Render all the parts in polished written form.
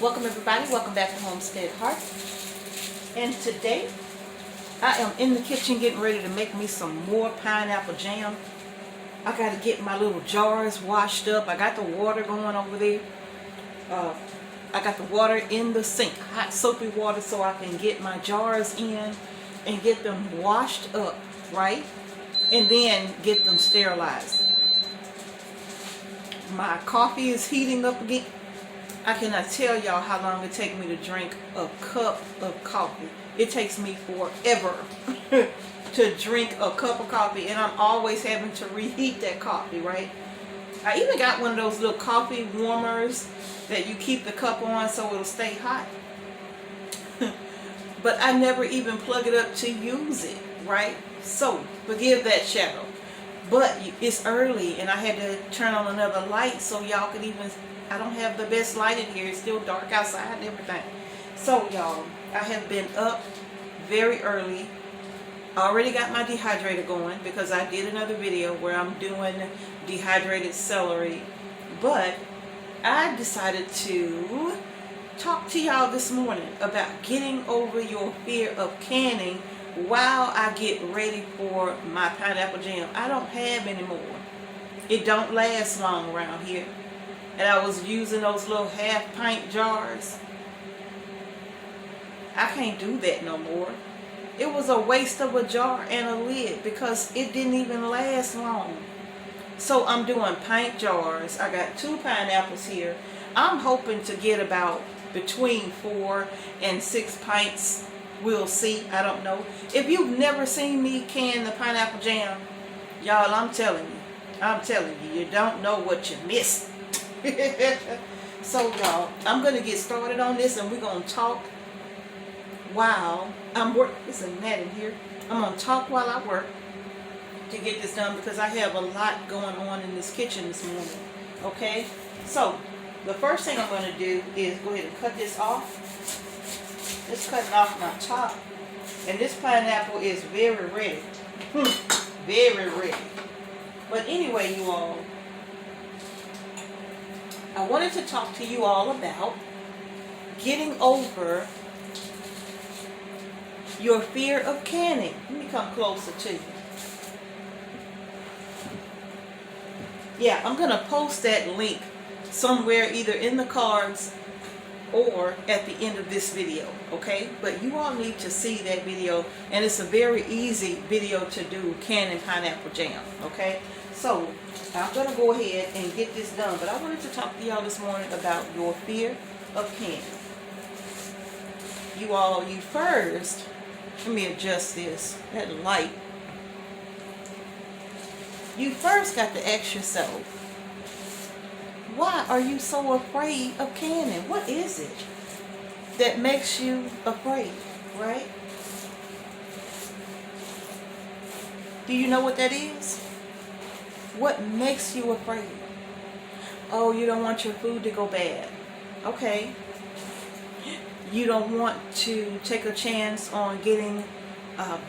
Welcome everybody, welcome back to Homestead Heart. And today I am in the kitchen getting ready to make me some more pineapple jam. I got to get my little jars washed up. I got the water going over there. I got the water in the sink, hot soapy water, so I can get my jars in and get them washed up, right? And then get them sterilized. My coffee is heating up again. I cannot tell y'all how long it takes me to drink a cup of coffee. It takes me forever to drink a cup of coffee, and I'm always having to reheat that coffee, right? I even got one of those little coffee warmers that you keep the cup on so it'll stay hot. But I never even plug it up to use it, right? So, forgive that shadow. But it's early, and I had to turn on another light so y'all could even... I don't have the best light in here. It's still dark outside and everything. So, y'all, I have been up very early. I already got my dehydrator going because I did another video where I'm doing dehydrated celery. But I decided to talk to y'all this morning about getting over your fear of canning while I get ready for my pineapple jam. I don't have any more. It don't last long around here. And I was using those little half pint jars. I can't do that no more. It was a waste of a jar and a lid because it didn't even last long. So I'm doing pint jars. I got 2 pineapples here. I'm hoping to get about between 4 and 6 pints. We'll see. I don't know. If you've never seen me can the pineapple jam, y'all, I'm telling you, you don't know what you missed. So y'all, I'm going to get started on this, and we're going to talk while I'm working. There's a mat in here. I'm going to talk while I work to get this done because I have a lot going on in this kitchen this morning. Okay, so the first thing I'm going to do is go ahead and cut this off. Just cutting off my top, and this pineapple is very ready. Very ready. But anyway, you all, I wanted to talk to you all about getting over your fear of canning. Let me come closer to you. Yeah, I'm going to post that link somewhere either in the cards or at the end of this video, okay? But you all need to see that video, and it's a very easy video to do, canning pineapple jam, okay? So I'm going to go ahead and get this done, but I wanted to talk to y'all this morning about your fear of canning. You first, let me adjust this, that light. You first got to ask yourself, why are you so afraid of canning? What is it that makes you afraid, right? Do you know what that is? What makes you afraid? Oh, you don't want your food to go bad. Okay. You don't want to take a chance on getting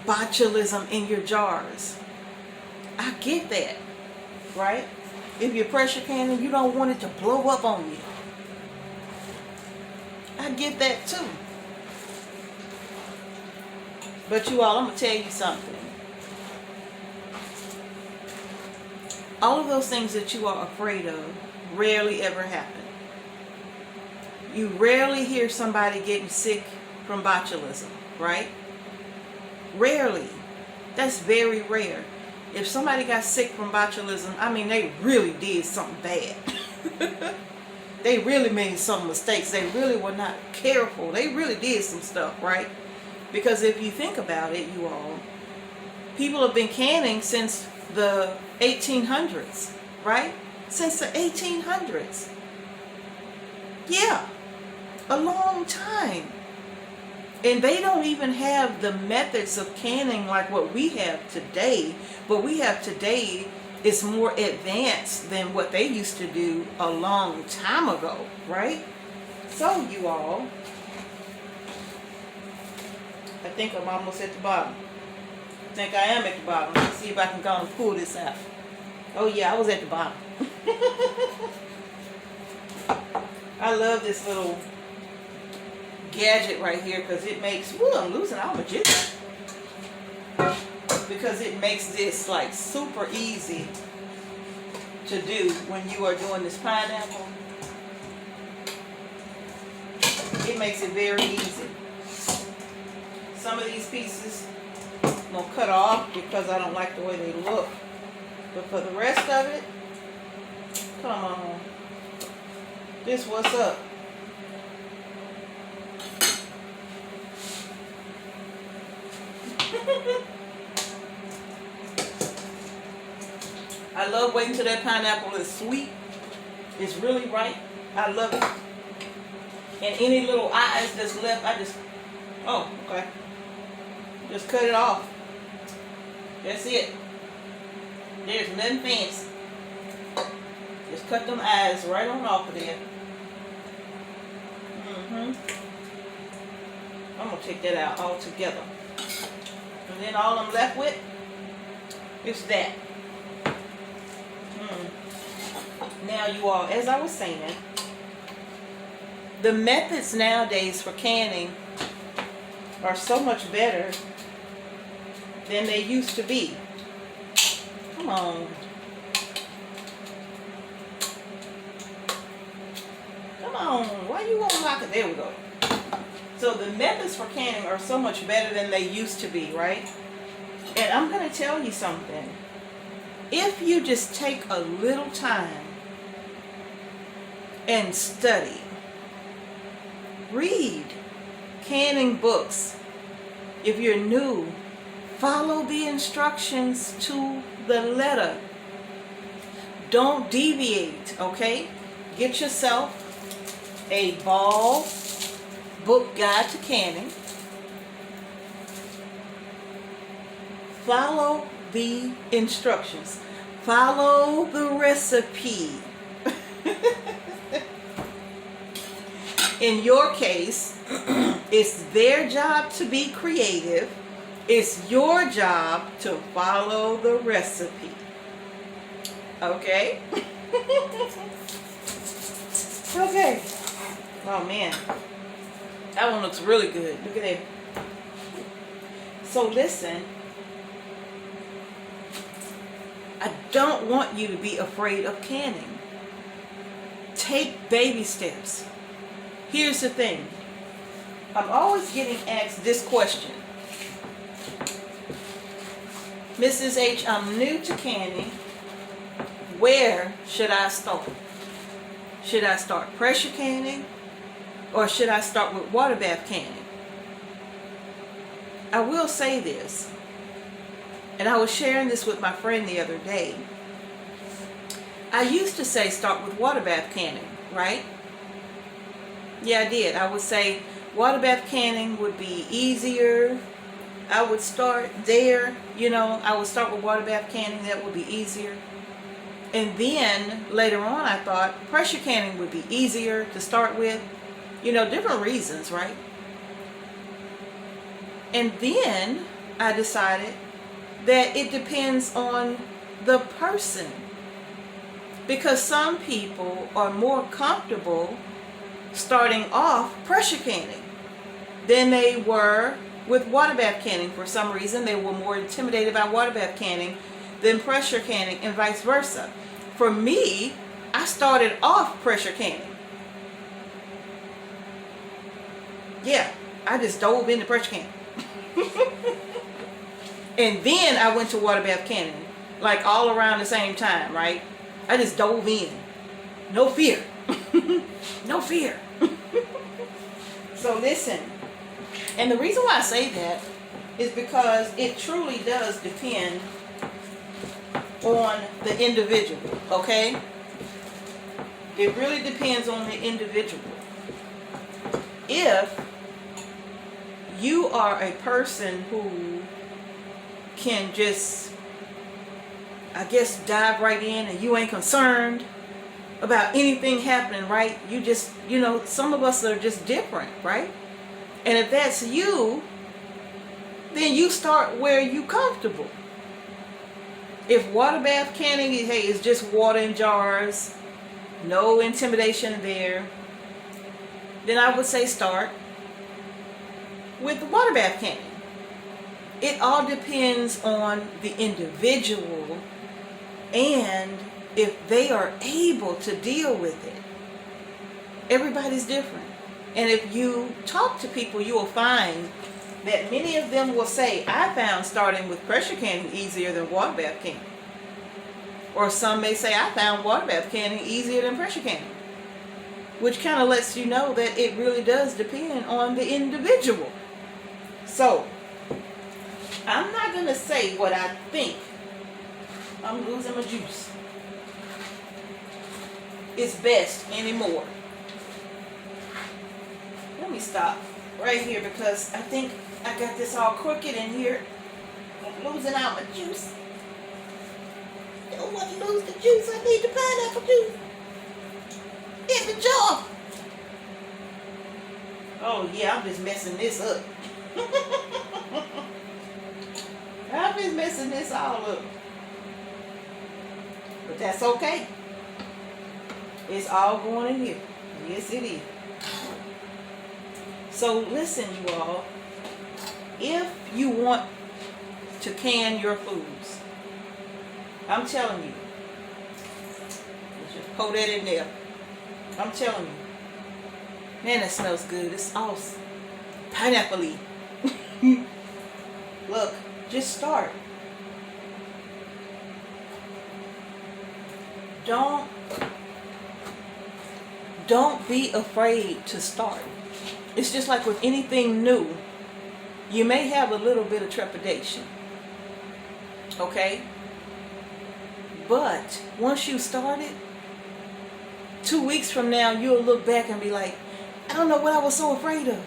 botulism in your jars. I get that, right? If you're pressure canning, you don't want it to blow up on you. I get that too. But you all, I'm going to tell you something. All of those things that you are afraid of rarely ever happen. You rarely hear somebody getting sick from botulism, right? Rarely. That's very rare. If somebody got sick from botulism, I mean, they really did something bad. They really made some mistakes. They really were not careful. They really did some stuff, right? Because if you think about it, you all, people have been canning since the 1800s, right? Since the 1800s. Yeah, a long time. And they don't even have the methods of canning like what we have today. What we have today is more advanced than what they used to do a long time ago, right? So you all, I think I'm almost at the bottom. I think I am at the bottom. Let's see if I can go and pull this out. Oh yeah, I was at the bottom. I love this little gadget right here because it makes, woo, I'm losing all my jitter. Because it makes this like super easy to do when you are doing this pineapple. It makes it very easy. Some of these pieces I'm going to cut off because I don't like the way they look. But for the rest of it, come on. This what's up. I love waiting till that pineapple is sweet. It's really ripe. I love it. And any little eyes that's left, I just, oh, okay. Just cut it off. That's it. There's nothing fancy. Just cut them eyes right on off of there. I'm going to take that out altogether. And then all I'm left with is that. Now you all, as I was saying, the methods nowadays for canning are so much better than they used to be. Come on. Come on. Why you won't lock it? There we go. So the methods for canning are so much better than they used to be, right? And I'm going to tell you something. If you just take a little time and study, read canning books. If you're new, follow the instructions to the letter. Don't deviate, okay? Get yourself a Ball Book Guide to Canning. Follow the instructions. Follow the recipe. In your case, it's their job to be creative. It's your job to follow the recipe. Okay? Okay. Oh man. That one looks really good. Look at that. So listen. I don't want you to be afraid of canning. Take baby steps. Here's the thing. I'm always getting asked this question. Mrs. H, I'm new to canning. Where should I start? Should I start pressure canning? Or should I start with water bath canning? I will say this. And I was sharing this with my friend the other day. I used to say start with water bath canning, right? Yeah, I did. I would say water bath canning would be easier. I would start there, you know. I would start with water bath canning. That would be easier. And then later on I thought pressure canning would be easier to start with. You know, different reasons, right? And then I decided that it depends on the person. Because some people are more comfortable starting off pressure canning than they were with water bath canning. For some reason, they were more intimidated by water bath canning than pressure canning, and vice versa. For me, I started off pressure canning. Yeah, I just dove into pressure canning. And then I went to water bath canning, like all around the same time, right? I just dove in. No fear. No fear. So listen, and the reason why I say that is because it truly does depend on the individual, okay? It really depends on the individual. If you are a person who can just, I guess, dive right in and you ain't concerned about anything happening, right? You just, you know, some of us are just different, right? And if that's you, then you start where you comfortable. If water bath canning, hey, it's just water in jars, no intimidation there, then I would say start with the water bath canning. It all depends on the individual and if they are able to deal with it. Everybody's different. And if you talk to people, you will find that many of them will say, I found starting with pressure canning easier than water bath canning. Or some may say, I found water bath canning easier than pressure canning. Which kind of lets you know that it really does depend on the individual. So, I'm not going to say what I think. I'm losing my juice. It's best anymore. Let me stop right here because I think I got this all crooked in here. I'm losing out my juice. Don't want to lose the juice. I need the pineapple juice in the jar. Oh yeah, I'm just messing this up. I'm just messing this all up. But that's okay. It's all going in here. Yes, it is. So listen, you all. If you want to can your foods, I'm telling you. Just pour that in there. I'm telling you. Man, that smells good. It's awesome. Pineapple-y. Look, just start. Don't be afraid to start. It's just like with anything new. You may have a little bit of trepidation. Okay? But once you start it, 2 weeks from now, you'll look back and be like, I don't know what I was so afraid of.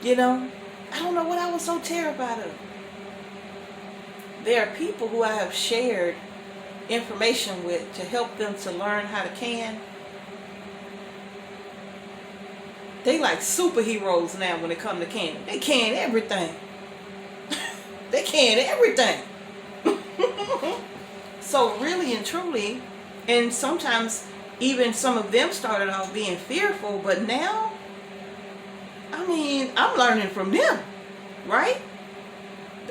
You know? I don't know what I was so terrified of. There are people who I have shared information with to help them to learn how to can. They like superheroes now when it comes to canning. They can everything. They can everything. So really and truly, and sometimes even some of them started off being fearful, but now, I mean, I'm learning from them, right?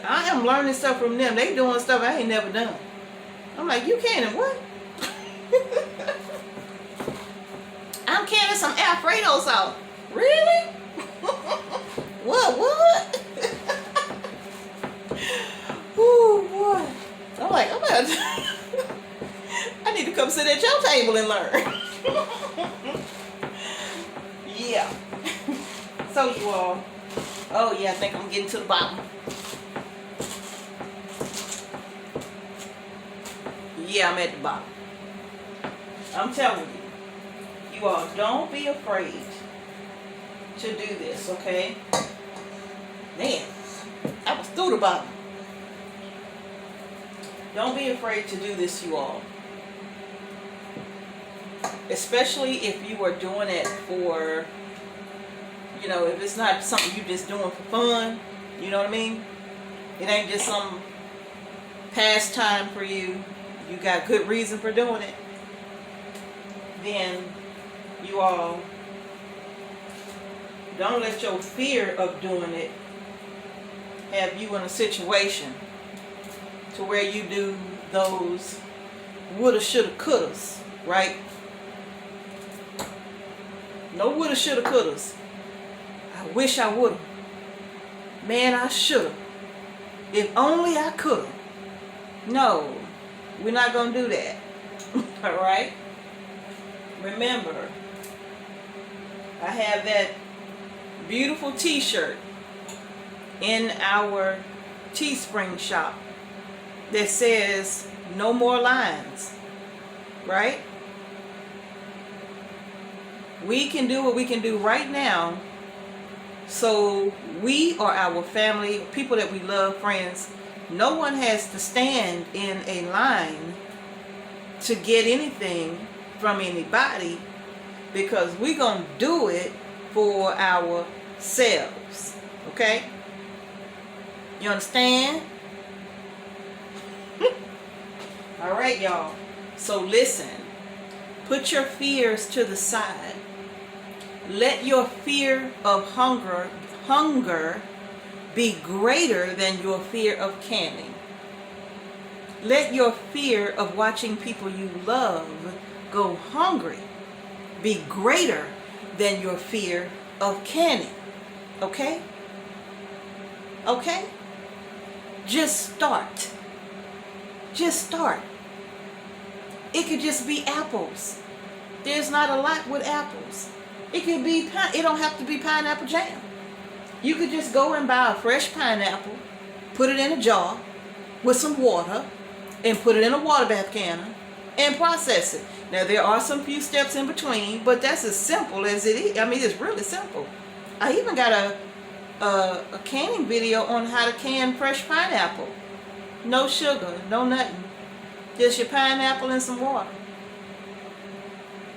I am learning stuff from them. They doing stuff I ain't never done. I'm like, you canning what? I'm canning some Alfredo sauce. Really? What? Ooh, boy. I'm like, I need to come sit at your table and learn. Yeah. So you all, oh yeah, I think I'm getting to the bottom. Yeah, I'm at the bottom. I'm telling you, you all, don't be afraid to do this, okay? Man, I was through the bottom. Don't be afraid to do this, you all. Especially if you are doing it for, you know, if it's not something you're just doing for fun, you know what I mean? It ain't just some pastime for you. You got good reason for doing it. Then you all, don't let your fear of doing it have you in a situation to where you do those woulda, shoulda, couldas, right? No woulda, shoulda, couldas. I wish I woulda. Man, I shoulda. If only I coulda. No, we're not going to do that. All right? Remember, I have that beautiful t-shirt in our Teespring shop that says no more lines, right? We can do what we can do right now, so we or our family, people that we love, friends, no one has to stand in a line to get anything from anybody, because we're going to do it for ourselves. Okay? You understand? All right, y'all. So listen. Put your fears to the side Let your fear of hunger be greater than your fear of canning. Let your fear of watching people you love go hungry be greater than your fear of canning. Okay? Okay? Just start. Just start. It could just be apples. There's not a lot with apples. It could be, it don't have to be pineapple jam. You could just go and buy a fresh pineapple, put it in a jar with some water, and put it in a water bath canner and process it. Now there are some few steps in between, but that's as simple as it is. I mean, it's really simple. I even got a canning video on how to can fresh pineapple. No sugar, no nothing. Just your pineapple and some water.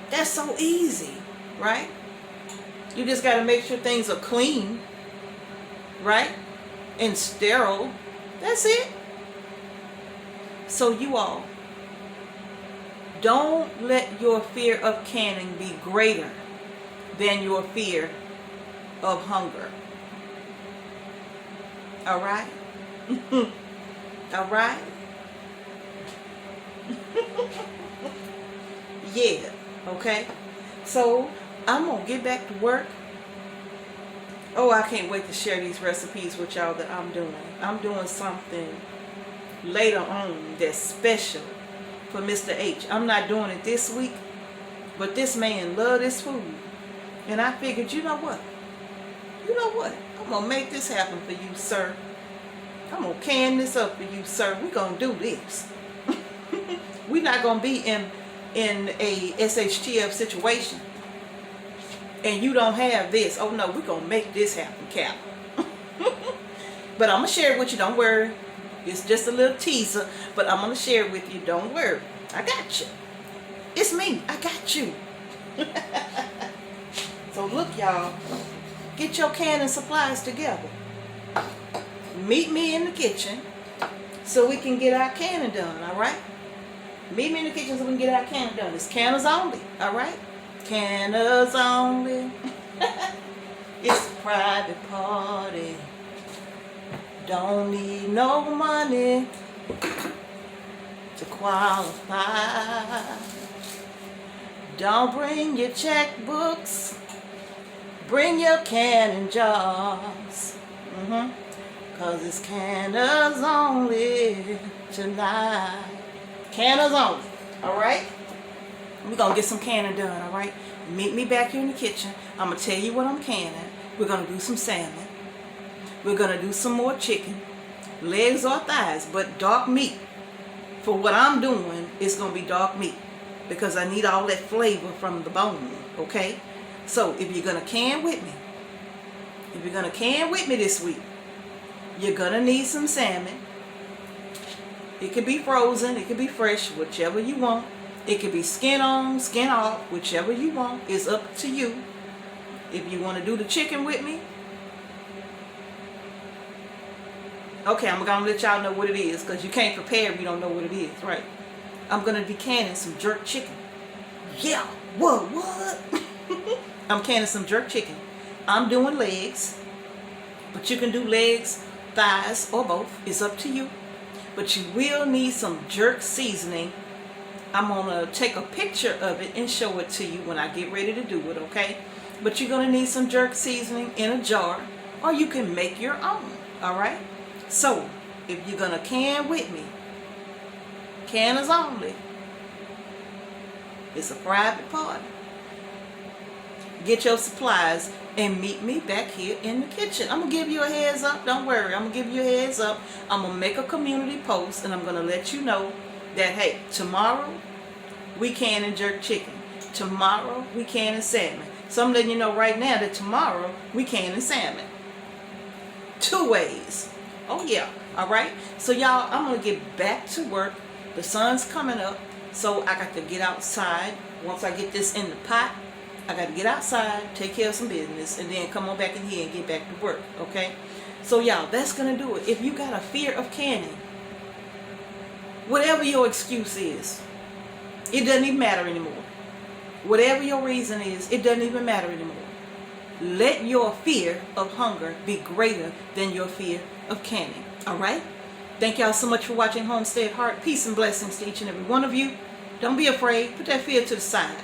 That's so easy, right? You just got to make sure things are clean, right? And sterile. That's it. So you all, don't let your fear of canning be greater than your fear of hunger. All right? All right? Yeah, okay? So, I'm going to get back to work. Oh, I can't wait to share these recipes with y'all that I'm doing. I'm doing something later on that's special for Mr. H. I'm not doing it this week, but this man loves this food. And I figured, you know what? You know what? I'm going to make this happen for you, sir. I'm going to can this up for you, sir. We're going to do this. We're not going to be in a SHTF situation and you don't have this. Oh no, we're going to make this happen, Cap. But I'm going to share it with you. Don't worry. It's just a little teaser, but I'm going to share it with you. Don't worry. I got you. It's me. I got you. So look, y'all. Get your canning supplies together. Meet me in the kitchen so we can get our canning done, all right? Meet me in the kitchen so we can get our canning done. It's canners only, all right? Canners only. It's a private party. Don't need no money to qualify. Don't bring your checkbooks. Bring your canning jars. Cause it's canners only tonight. Canners only. Alright? We're gonna get some canning done, alright? Meet me back here in the kitchen. I'm gonna tell you what I'm canning. We're gonna do some salmon. We're gonna do some more chicken. Legs or thighs, but dark meat. For what I'm doing, it's gonna be dark meat. Because I need all that flavor from the bone, okay? So if you're gonna can with me, this week, you're gonna need some salmon. It could be frozen, it could be fresh, whichever you want. It could be skin on, skin off, whichever you want. It's up to you. If you want to do the chicken with me, okay, I'm gonna let y'all know what it is, because you can't prepare if you don't know what it is, right? I'm gonna be canning some jerk chicken. Yeah, what? I'm canning some jerk chicken. I'm doing legs, but you can do legs, thighs, or both. It's up to you. But you will need some jerk seasoning. I'm gonna take a picture of it and show it to you when I get ready to do it, okay? But you're gonna need some jerk seasoning in a jar, or you can make your own, all right? So, if you're gonna can with me, canners only. It's a private party. Get your supplies and meet me back here in the kitchen. I'm going to give you a heads up. Don't worry. I'm going to give you a heads up. I'm going to make a community post and I'm going to let you know that, hey, tomorrow we canning jerk chicken. Tomorrow we canning salmon. So I'm letting you know right now that tomorrow we canning salmon. 2 ways. Oh, yeah. All right. So, y'all, I'm going to get back to work. The sun's coming up. So I got to get outside. Once I get this in the pot, I got to get outside, take care of some business, and then come on back in here and get back to work, okay? So, y'all, that's going to do it. If you got a fear of canning, whatever your excuse is, it doesn't even matter anymore. Whatever your reason is, it doesn't even matter anymore. let your fear of hunger be greater than your fear of canning. All right? Thank y'all so much for watching Homestead Heart. Peace and blessings to each and every one of you. Don't be afraid. Put that fear to the side.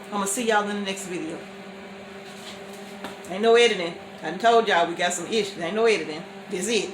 I'm going to see y'all in the next video. Ain't no editing. I done told y'all we got some issues. Ain't no editing. This is it.